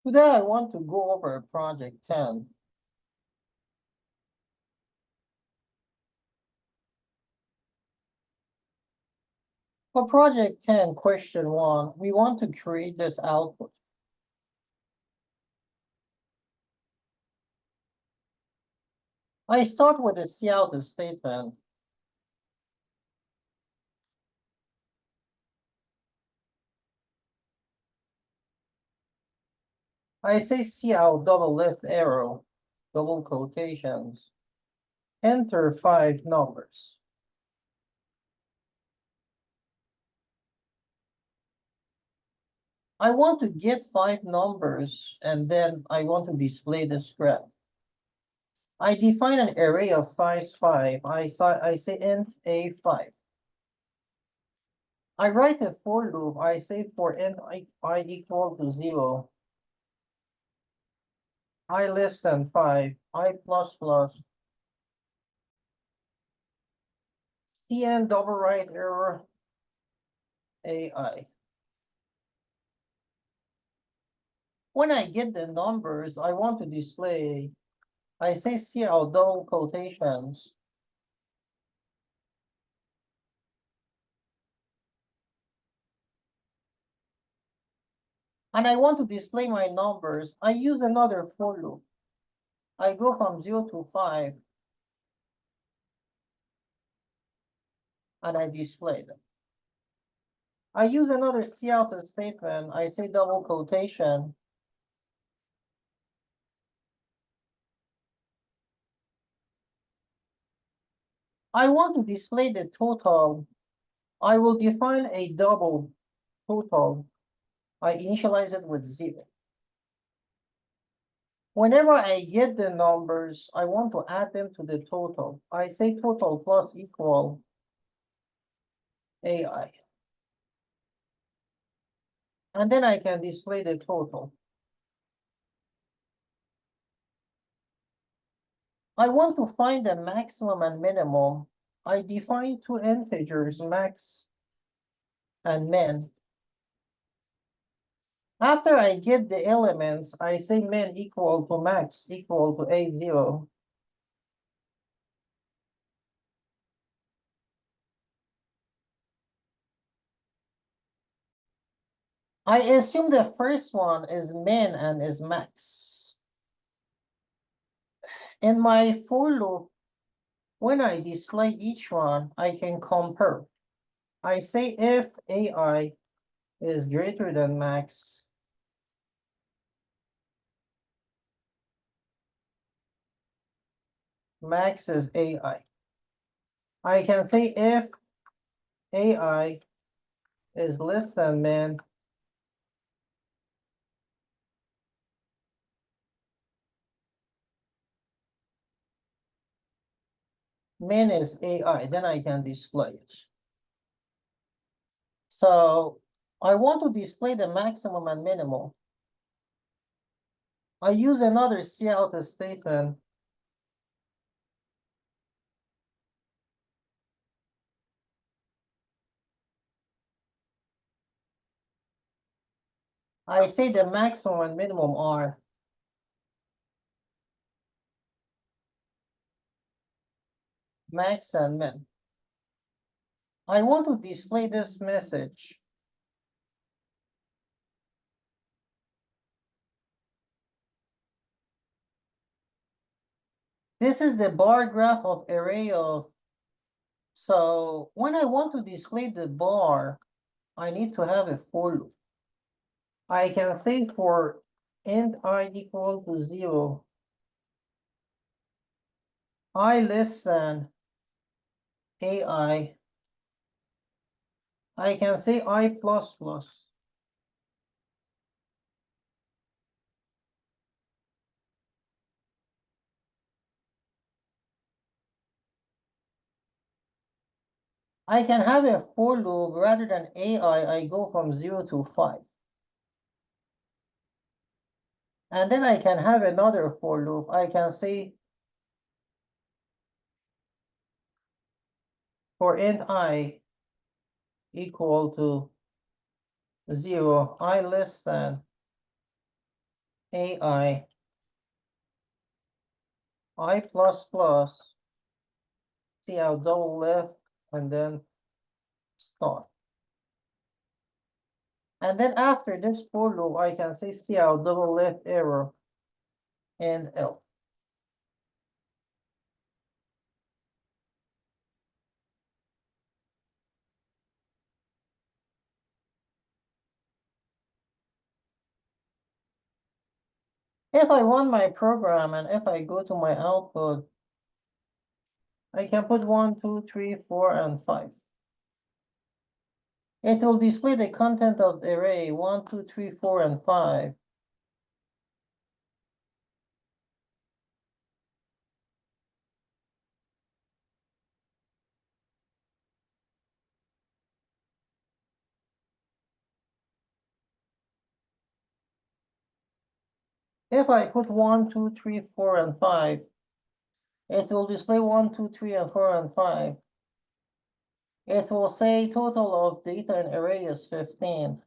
Today I want to go over project 10. For project 10, question 1, we want to create this output. I start with a cout statement. I say cout double left arrow, double quotations, enter 5 numbers. I want to get 5 numbers and then I want to display this graph. I define an array of size 5. I say int a5. I write a for loop. I say for int I equal to 0, I less than 5, I plus plus, cn double right arrow, ai. When I get the numbers I want to display, I say cout double quotations. And I want to display my numbers, I use another for loop. I go from 0 to 5, and I display them. I use another cout statement, I say double quotation. I want to display the total. I will define a double total. I initialize it with 0. Whenever I get the numbers, I want to add them to the total. I say total plus equal ai. And then I can display the total. I want to find the maximum and minimum. I define 2 integers, max and min. After I get the elements, I say min equal to max equal to a0. I assume the first one is min and is max. In my for loop, when I display each one, I can compare. I say if ai is greater than max, max is ai. I can say if ai is less than min, min is ai, then I can display it. So I want to display the maximum and minimum. I use another cout statement. I say the maximum and minimum are max and min. I want to display this message. This is the bar graph of array of. So when I want to display the bar, I need to have a for loop. I can say for int I equal to 0, I less than ai. I can say I plus plus. I can have a for loop rather than ai, I go from 0 to 5. And then I can have another for loop. I can say for int I equal to 0, I less than AI, I plus plus, see how double left, and then start. And then after this for loop, I can say see how double left error and L. If I run my program and if I go to my output, I can put 1, 2, 3, 4, and 5. It will display the content of the array 1, 2, 3, 4, and 5. If I put 1, 2, 3, 4, and 5, it will display 1, 2, 3, and 4, and 5. It will say total of data in array is 15.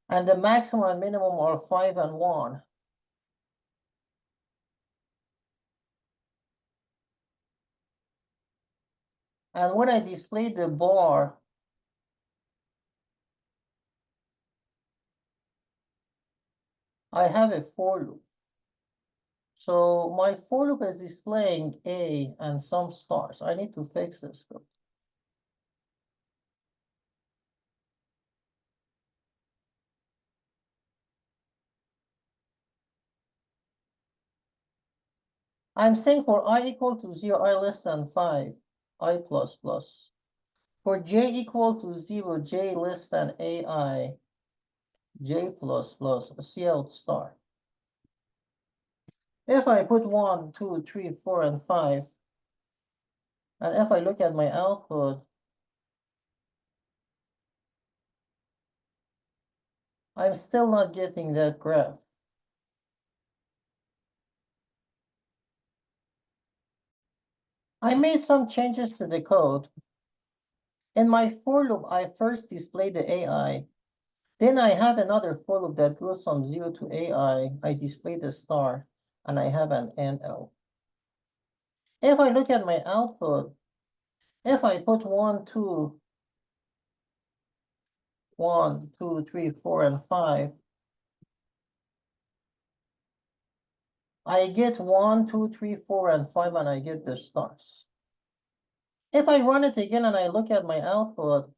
And the maximum and minimum are 5 and 1. And when I display the bar, I have a for loop. So my for loop is displaying A and some stars. I need to fix this code. I'm saying for I equal to 0, I less than 5, I plus plus. For j equal to 0, j less than AI, j plus plus, C out star. If I put 1, 2, 3, 4, and 5, and if I look at my output, I'm still not getting that graph. I made some changes to the code. In my for loop, I first display the AI. Then I have another for loop that goes from 0 to AI. I display the star, and I have an NL. If I look at my output, if I put 1, 2, 1, 2, 3, 4, and 5, I get 1, 2, 3, 4, and 5, and I get the stars. If I run it again and I look at my output,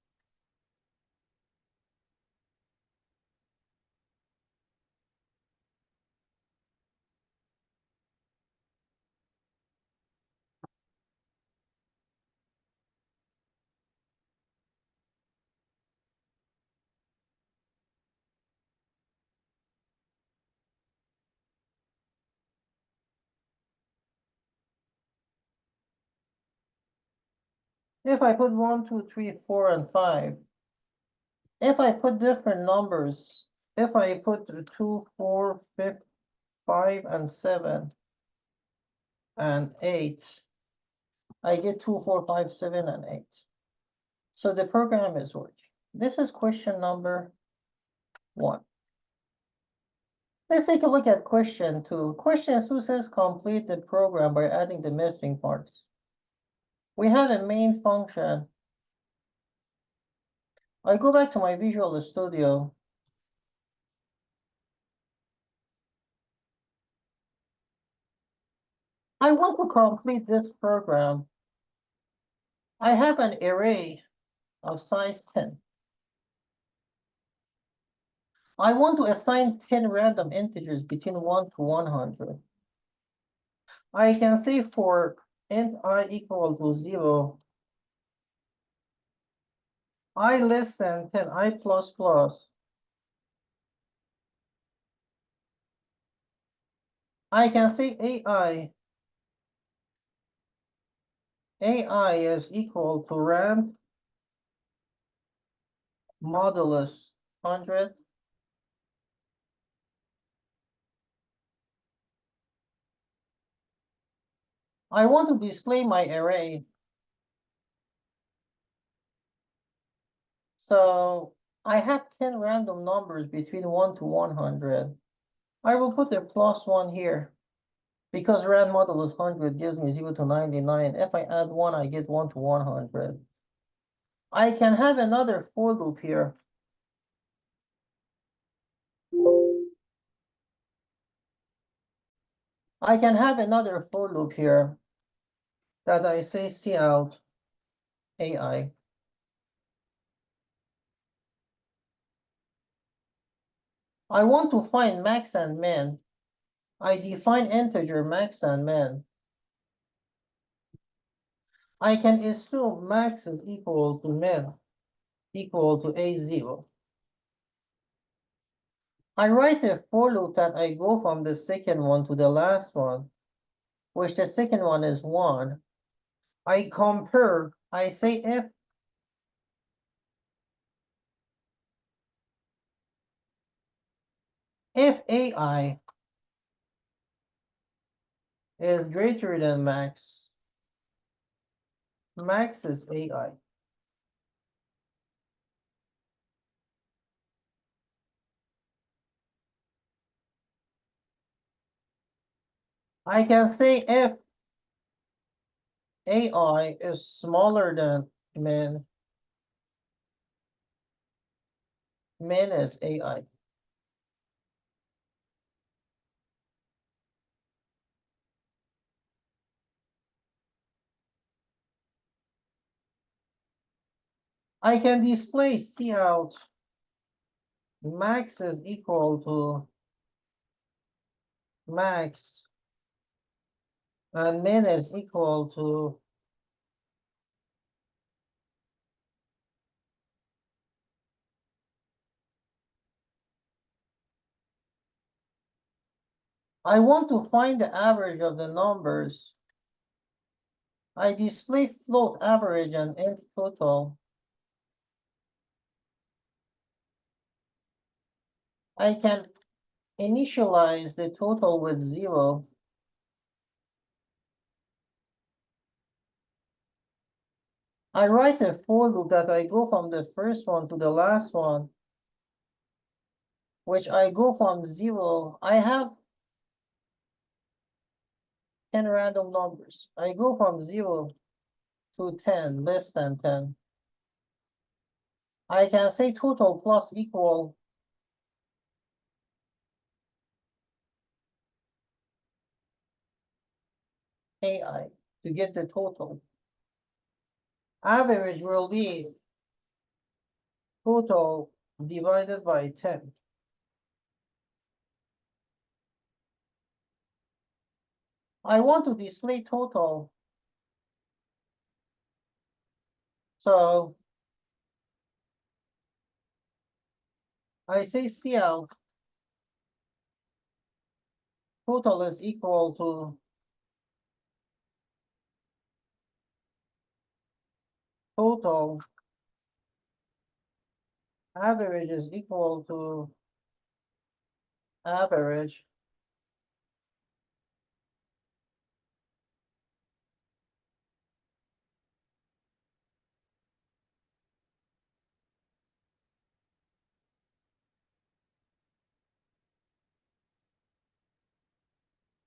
if I put 1, 2, 3, 4, and 5, if I put different numbers, if I put 2, 4, 5, and 7, and 8, I get 2, 4, 5, 7, and 8. So the program is working. This is question number 1. Let's take a look at question 2. Question 2 says complete the program by adding the missing parts. We have a main function. I go back to my Visual Studio. I want to complete this program. I have an array of size 10. I want to assign 10 random integers between 1 to 100. I can say for int I equal to 0, I less than 10, I plus plus. I can say AI is equal to rand modulus 100. I want to display my array. So I have 10 random numbers between 1 to 100. I will put a +1 here because rand modulus 100 gives me 0 to 99. If I add 1, I get 1 to 100. I can have another for loop here. I can have another for loop here that I say cout AI. I want to find max and min. I define integer max and min. I can assume max is equal to min equal to A0. I write a for loop that I go from the second one to the last one, which the second one is 1. I compare, I say if AI is greater than max, max is AI. I can say if AI is smaller than min, min is AI. I can display cout max is equal to max and min is equal to I want to find the average of the numbers. I display float average and int total. I can initialize the total with 0. I write a for loop that I go from the first one to the last one, which I go from 0. I have 10 random numbers. I go from 0 to 10, less than 10. I can say total plus equal AI to get the total. Average will be total divided by 10. I want to display total. So I say cout total is equal to total average is equal to average.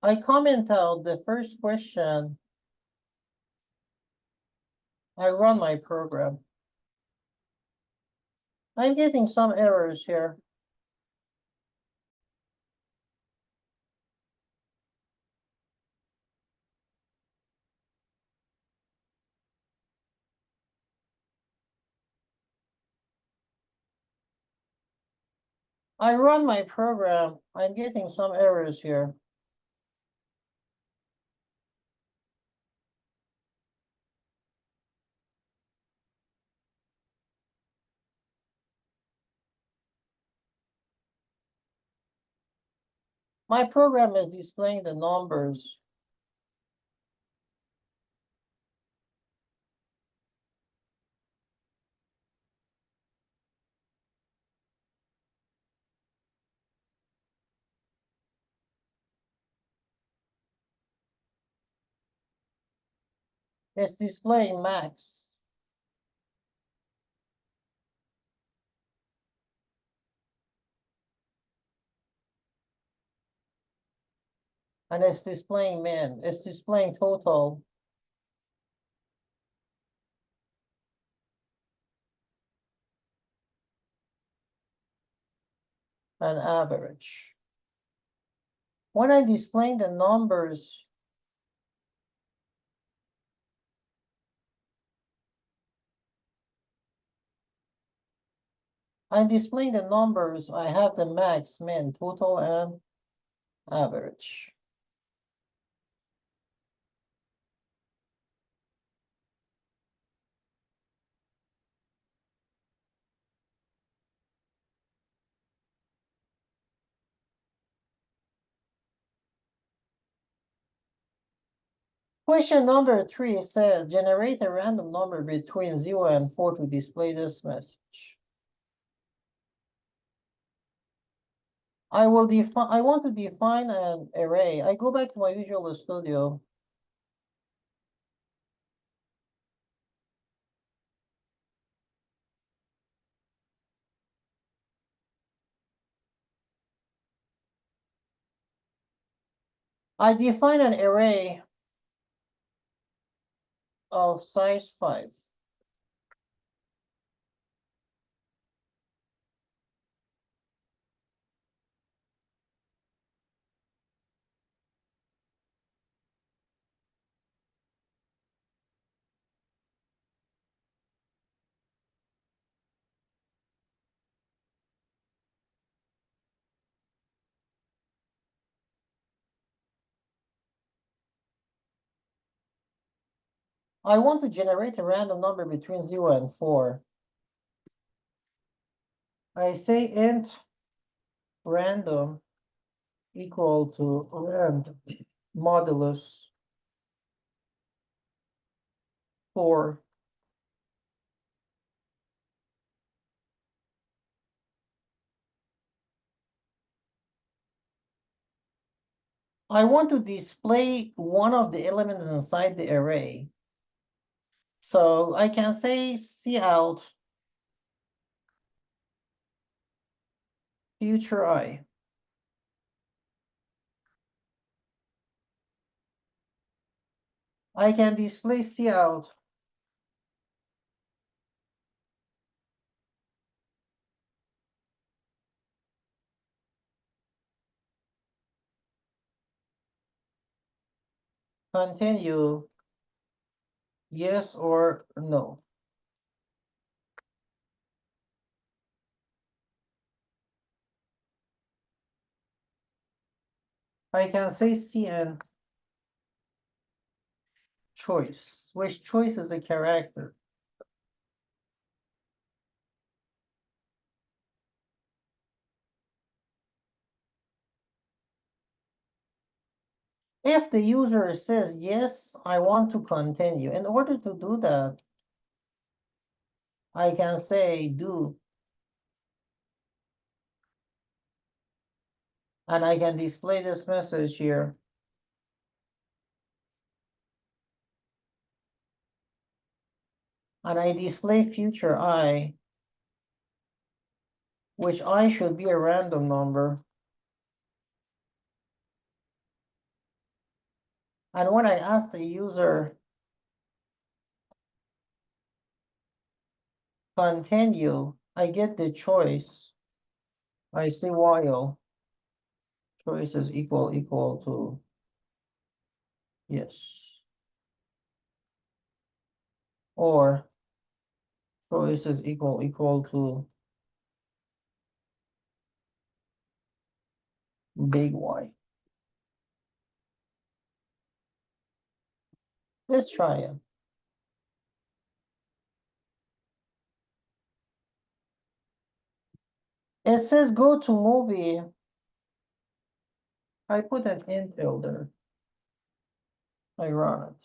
I comment out the first question. I run my program. I'm getting some errors here. I run my program. I'm getting some errors here. My program is displaying the numbers. It's displaying max. And it's displaying min. It's displaying total. And average. When I'm displaying the numbers, I have the max, min, total, and average. Question number 3 says, generate a random number between 0 and 4 to display this message. I want to define an array. I go back to my Visual Studio. I define an array of size 5. I want to generate a random number between 0 and 4. I say int random equal to rand modulus 4. I want to display one of the elements inside the array. So I can say cout future I. I can display cout continue yes or no. I can say cn choice, which choice is a character. If the user says yes, I want to continue. In order to do that, I can say do, and I can display this message here. And I display future I, which I should be a random number. And when I ask the user continue, I get the choice. I say while choice is equal to yes. Or choice is equal to big Y. Let's try it. It says go to movie. I put an int there. I run it.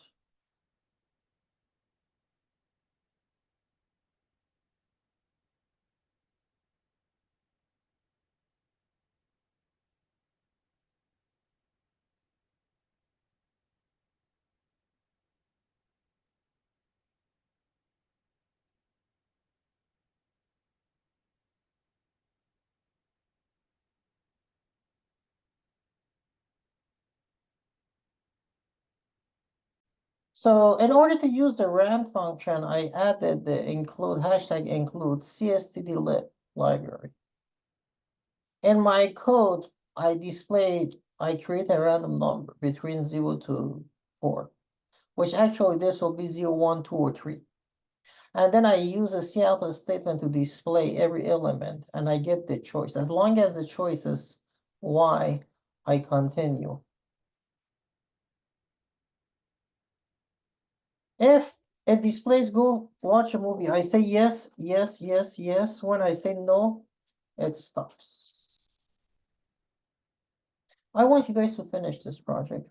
So in order to use the rand function, I added the include cstdlib library. In my code, I create a random number between 0 to 4, which actually this will be 0, 1, 2, or 3. And then I use a cout statement to display every element, and I get the choice. As long as the choice is Y, I continue. If it displays go watch a movie, I say yes, yes, yes, yes. When I say no, it stops. I want you guys to finish this project.